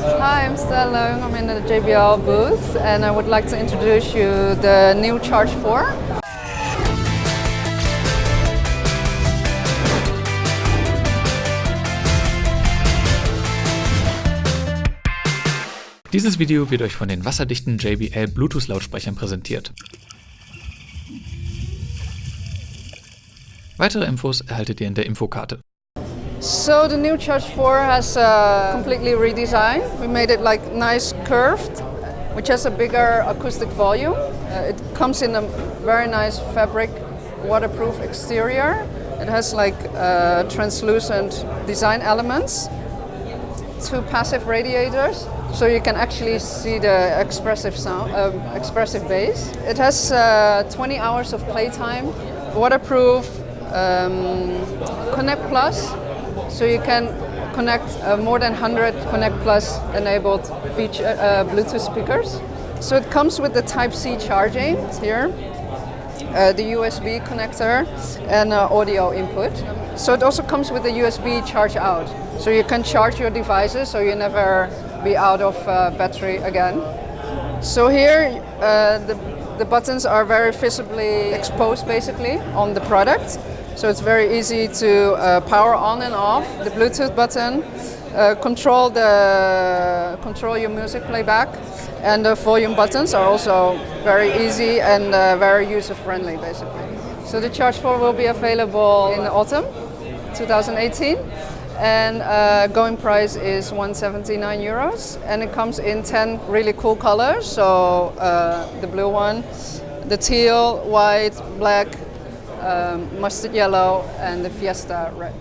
Hi, I'm Stella. I'm in the JBL booth, and I would like to introduce you the new Charge 4. Dieses Video wird euch von den wasserdichten JBL Bluetooth-Lautsprechern präsentiert. Weitere Infos erhaltet ihr in der Infokarte. So the new Charge 4 has completely redesigned. We made it like nice curved, which has a bigger acoustic volume. It comes in a very nice fabric, waterproof exterior. It has like translucent design elements. 2 passive radiators, so you can actually see the expressive sound, expressive bass. It has 20 hours of playtime, waterproof, Connect Plus, so you can connect more than 100 Connect Plus enabled feature, Bluetooth speakers. So it comes with the Type-C charging here, the USB connector and audio input. So it also comes with the USB charge out. So you can charge your devices so you never be out of battery again. So here the buttons are very visibly exposed basically on the product. So it's very easy to power on and off. The Bluetooth button, control your music playback, and the volume buttons are also very easy and very user-friendly basically. So the Charge 4 will be available in the autumn 2018, and going price is €179, and it comes in 10 really cool colors. So the blue one, the teal, white, black, mustard yellow, and the Fiesta red.